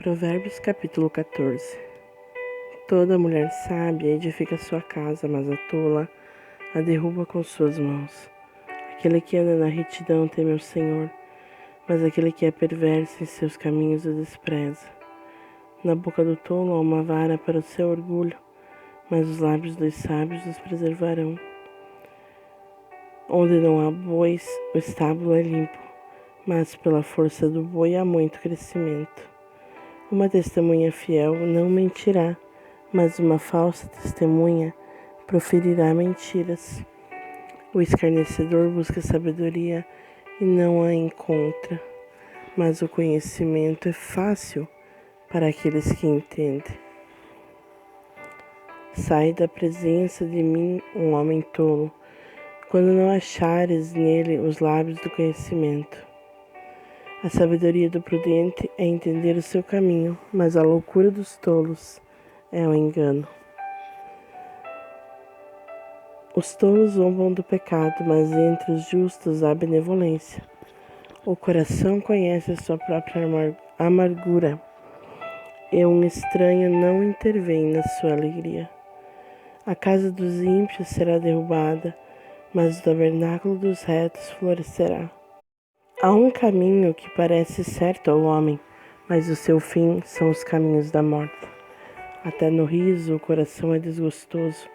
Provérbios capítulo 14. Toda mulher sábia edifica sua casa, mas a tola a derruba com suas mãos. Aquele que anda na retidão teme o Senhor, mas aquele que é perverso em seus caminhos o despreza. Na boca do tolo há uma vara para o seu orgulho, mas os lábios dos sábios os preservarão. Onde não há bois, o estábulo é limpo, mas pela força do boi há muito crescimento. Uma testemunha fiel não mentirá, mas uma falsa testemunha proferirá mentiras. O escarnecedor busca sabedoria e não a encontra, mas o conhecimento é fácil para aqueles que entendem. Sai da presença de mim um homem tolo, quando não achares nele os lábios do conhecimento. A sabedoria do prudente é entender o seu caminho, mas a loucura dos tolos é o engano. Os tolos zombam do pecado, mas entre os justos há benevolência. O coração conhece a sua própria amargura, e um estranho não intervém na sua alegria. A casa dos ímpios será derrubada, mas o tabernáculo dos retos florescerá. Há um caminho que parece certo ao homem, mas o seu fim são os caminhos da morte. Até no riso o coração é desgostoso,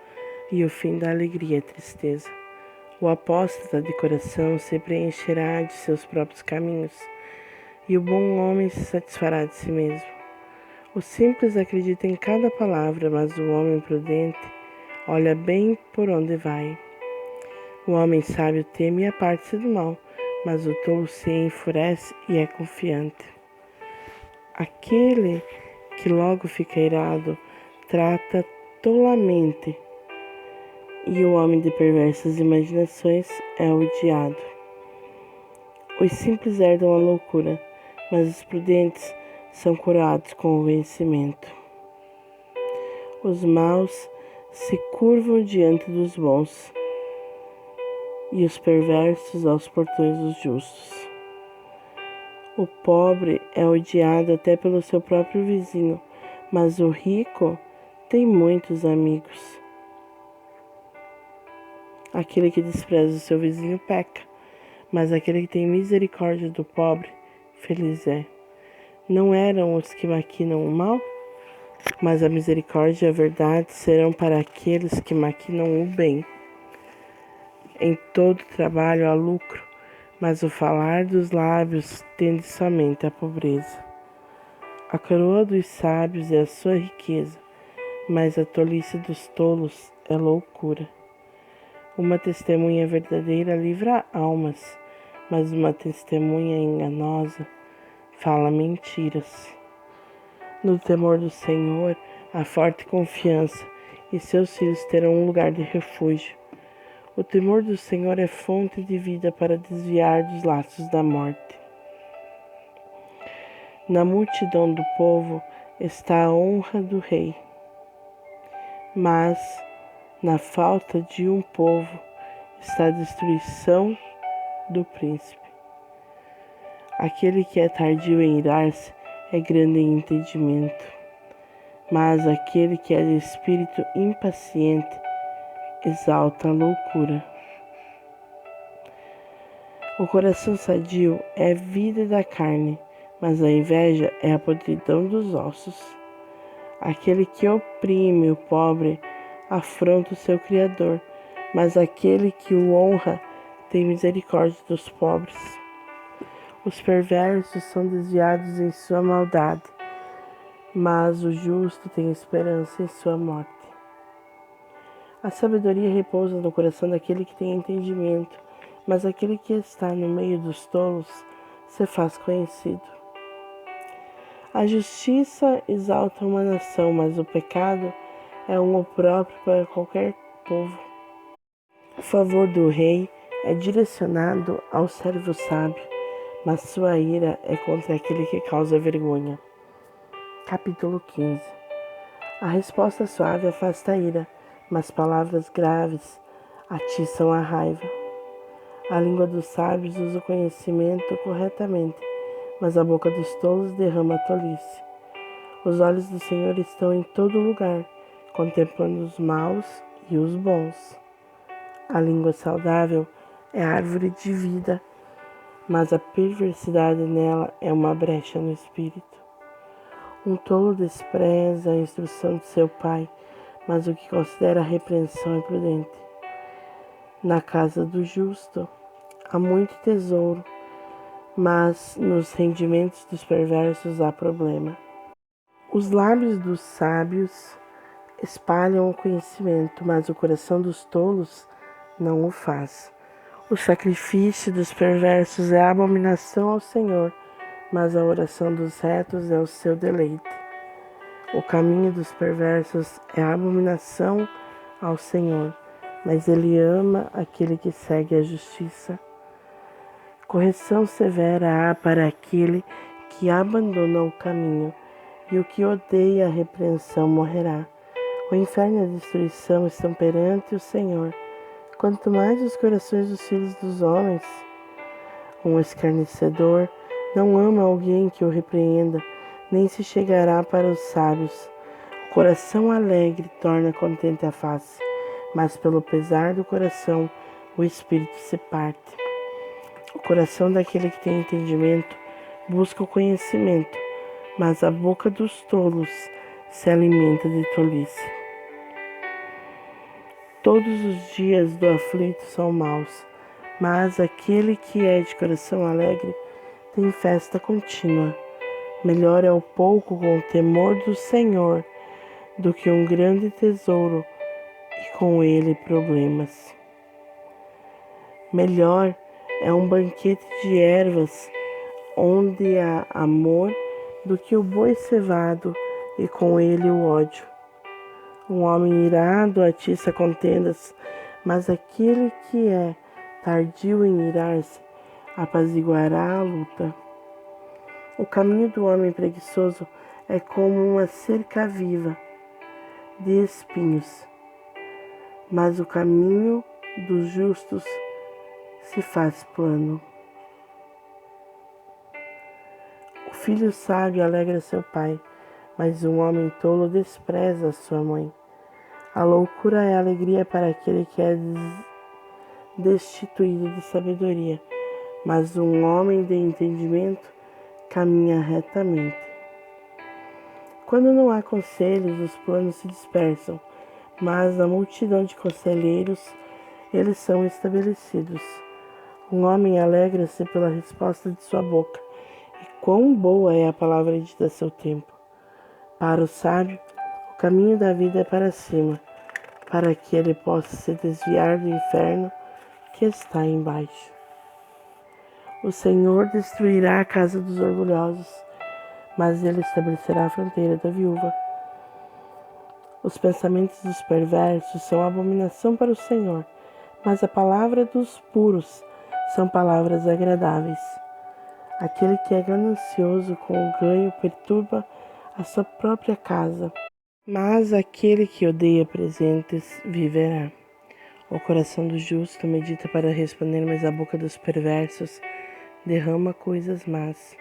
e o fim da alegria é tristeza. O apóstata de coração se preencherá de seus próprios caminhos, e o bom homem se satisfará de si mesmo. O simples acredita em cada palavra, mas o homem prudente olha bem por onde vai. O homem sábio teme e aparte-se do mal, mas o tolo se enfurece e é confiante. Aquele que logo fica irado trata tolamente, e o homem de perversas imaginações é odiado. Os simples herdam a loucura, mas os prudentes são curados com o conhecimento. Os maus se curvam diante dos bons, e os perversos aos portões dos justos. O pobre é odiado até pelo seu próprio vizinho, mas o rico tem muitos amigos. Aquele que despreza o seu vizinho peca, mas aquele que tem misericórdia do pobre, feliz é. Não eram os que maquinam o mal? Mas a misericórdia e a verdade serão para aqueles que maquinam o bem. Em todo trabalho há lucro, mas o falar dos lábios tende somente à pobreza. A coroa dos sábios é a sua riqueza, mas a tolice dos tolos é loucura. Uma testemunha verdadeira livra almas, mas uma testemunha enganosa fala mentiras. No temor do Senhor há forte confiança, e seus filhos terão um lugar de refúgio. O temor do Senhor é fonte de vida para desviar dos laços da morte. Na multidão do povo está a honra do rei, mas na falta de um povo está a destruição do príncipe. Aquele que é tardio em irar-se é grande em entendimento, mas aquele que é de espírito impaciente exalta a loucura. O coração sadio é vida da carne, mas a inveja é a podridão dos ossos. Aquele que oprime o pobre afronta o seu Criador, mas aquele que o honra tem misericórdia dos pobres. Os perversos são desviados em sua maldade, mas o justo tem esperança em sua morte. A sabedoria repousa no coração daquele que tem entendimento, mas aquele que está no meio dos tolos se faz conhecido. A justiça exalta uma nação, mas o pecado é um opróbrio para qualquer povo. O favor do rei é direcionado ao servo sábio, mas sua ira é contra aquele que causa vergonha. Capítulo 15. A resposta suave afasta a ira, mas palavras graves atiçam a raiva. A língua dos sábios usa o conhecimento corretamente, mas a boca dos tolos derrama a tolice. Os olhos do Senhor estão em todo lugar, contemplando os maus e os bons. A língua saudável é a árvore de vida, mas a perversidade nela é uma brecha no espírito. Um tolo despreza a instrução de seu pai, mas o que considera a repreensão é prudente. Na casa do justo há muito tesouro, mas nos rendimentos dos perversos há problema. Os lábios dos sábios espalham o conhecimento, mas o coração dos tolos não o faz. O sacrifício dos perversos é abominação ao Senhor, mas a oração dos retos é o seu deleite. O caminho dos perversos é abominação ao Senhor, mas ele ama aquele que segue a justiça. Correção severa há para aquele que abandona o caminho, e o que odeia a repreensão morrerá. O inferno e a destruição estão perante o Senhor, quanto mais os corações dos filhos dos homens. Um escarnecedor não ama alguém que o repreenda, nem se chegará para os sábios. O coração alegre torna contente a face, mas pelo pesar do coração o espírito se parte. O coração daquele que tem entendimento busca o conhecimento, mas a boca dos tolos se alimenta de tolice. Todos os dias do aflito são maus, mas aquele que é de coração alegre tem festa contínua. Melhor é o pouco com o temor do Senhor do que um grande tesouro e com ele problemas. Melhor é um banquete de ervas onde há amor do que o boi cevado e com ele o ódio. Um homem irado atiça contendas, mas aquele que é tardio em irar-se apaziguará a luta. O caminho do homem preguiçoso é como uma cerca viva de espinhos, mas o caminho dos justos se faz plano. O filho sábio alegra seu pai, mas um homem tolo despreza sua mãe. A loucura é alegria para aquele que é destituído de sabedoria, mas um homem de entendimento caminha retamente. Quando não há conselhos, os planos se dispersam, mas na multidão de conselheiros eles são estabelecidos. Um homem alegra-se pela resposta de sua boca, e quão boa é a palavra dita a seu tempo. Para o sábio, o caminho da vida é para cima, para que ele possa se desviar do inferno que está embaixo. O Senhor destruirá a casa dos orgulhosos, mas ele estabelecerá a fronteira da viúva. Os pensamentos dos perversos são abominação para o Senhor, mas a palavra dos puros são palavras agradáveis. Aquele que é ganancioso com o ganho perturba a sua própria casa, mas aquele que odeia presentes viverá. O coração do justo medita para responder, mas a boca dos perversos derrama coisas más.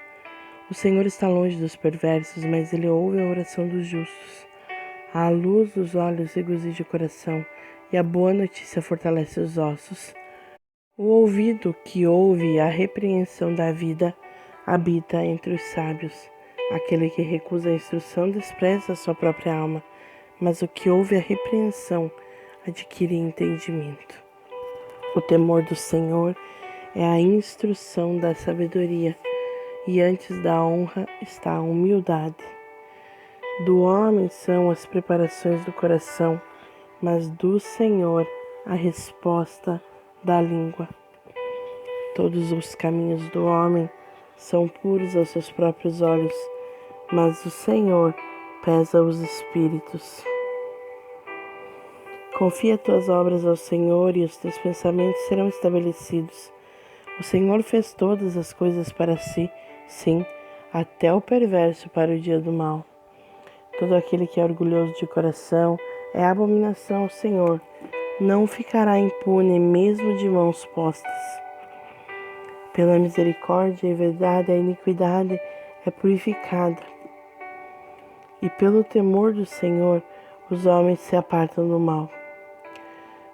O Senhor está longe dos perversos, mas ele ouve a oração dos justos. A luz dos olhos regozija o coração, e a boa notícia fortalece os ossos. O ouvido que ouve a repreensão da vida habita entre os sábios. Aquele que recusa a instrução despreza a sua própria alma, mas o que ouve a repreensão adquire entendimento. O temor do Senhor é a instrução da sabedoria, e antes da honra está a humildade. Do homem são as preparações do coração, mas do Senhor a resposta da língua. Todos os caminhos do homem são puros aos seus próprios olhos, mas o Senhor pesa os espíritos. Confia tuas obras ao Senhor e os teus pensamentos serão estabelecidos. O Senhor fez todas as coisas para si, sim, até o perverso para o dia do mal. Todo aquele que é orgulhoso de coração é abominação ao Senhor. Não ficará impune mesmo de mãos postas. Pela misericórdia e verdade a iniquidade é purificada, e pelo temor do Senhor os homens se apartam do mal.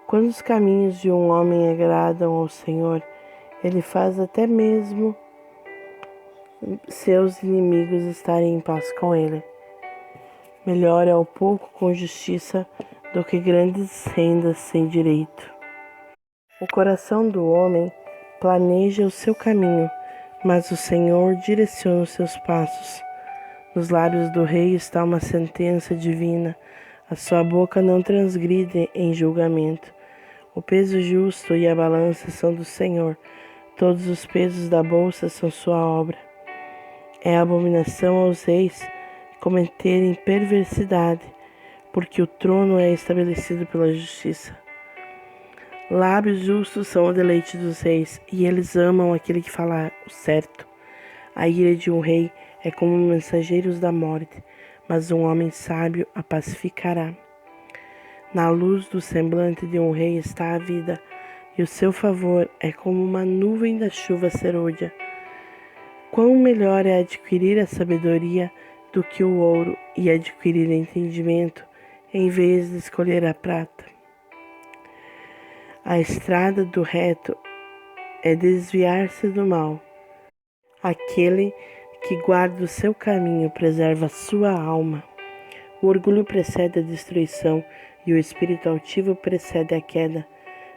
Quando os caminhos de um homem agradam ao Senhor, ele faz até mesmo seus inimigos estarem em paz com ele. Melhor é o pouco com justiça do que grandes rendas sem direito. O coração do homem planeja o seu caminho, mas o Senhor direciona os seus passos. Nos lábios do rei está uma sentença divina, a sua boca não transgride em julgamento. O peso justo e a balança são do Senhor, todos os pesos da bolsa são sua obra. É abominação aos reis cometerem perversidade, porque o trono é estabelecido pela justiça. Lábios justos são o deleite dos reis, e eles amam aquele que fala o certo. A ira de um rei é como mensageiros da morte, mas um homem sábio a pacificará. Na luz do semblante de um rei está a vida, e o seu favor é como uma nuvem da chuva serôdia. Quão melhor é adquirir a sabedoria do que o ouro, e adquirir entendimento em vez de escolher a prata. A estrada do reto é desviar-se do mal. Aquele que guarda o seu caminho preserva a sua alma. O orgulho precede a destruição e o espírito altivo precede a queda.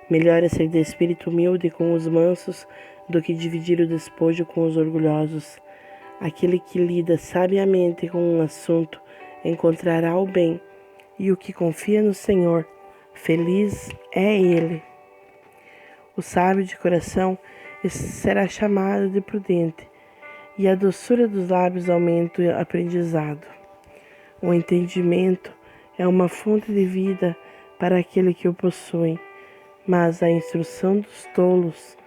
Melhor é ser de espírito humilde com os mansos do que dividir o despojo com os orgulhosos. Aquele que lida sabiamente com um assunto encontrará o bem, e o que confia no Senhor, feliz é ele. O sábio de coração será chamado de prudente, e a doçura dos lábios aumenta o aprendizado. O entendimento é uma fonte de vida para aquele que o possui, mas a instrução dos tolos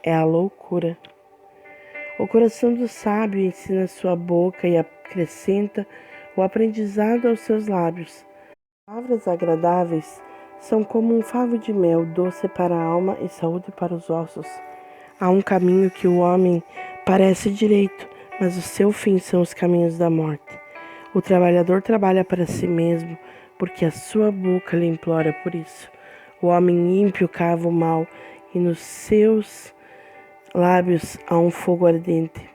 é a loucura. O coração do sábio ensina sua boca e acrescenta o aprendizado aos seus lábios. Palavras agradáveis são como um favo de mel, doce para a alma e saúde para os ossos. Há um caminho que o homem parece direito, mas o seu fim são os caminhos da morte. O trabalhador trabalha para si mesmo, porque a sua boca lhe implora por isso. O homem ímpio cava o mal, e nos seus lábios há um fogo ardente.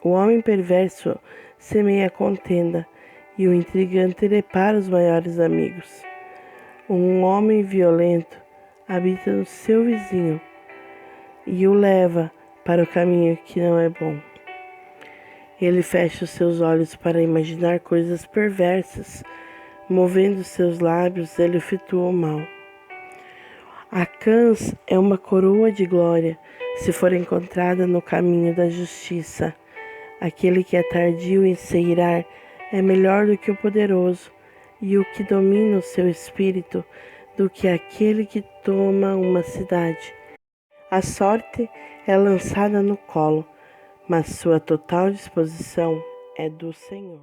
O homem perverso semeia contenda, e o intrigante repara os maiores amigos. Um homem violento habita no seu vizinho, e o leva para o caminho que não é bom. Ele fecha os seus olhos para imaginar coisas perversas, movendo seus lábios, ele efetua o mal. A cãs é uma coroa de glória, se for encontrada no caminho da justiça. Aquele que é tardio em se irar é melhor do que o poderoso, e o que domina o seu espírito do que aquele que toma uma cidade. A sorte é lançada no colo, mas sua total disposição é do Senhor.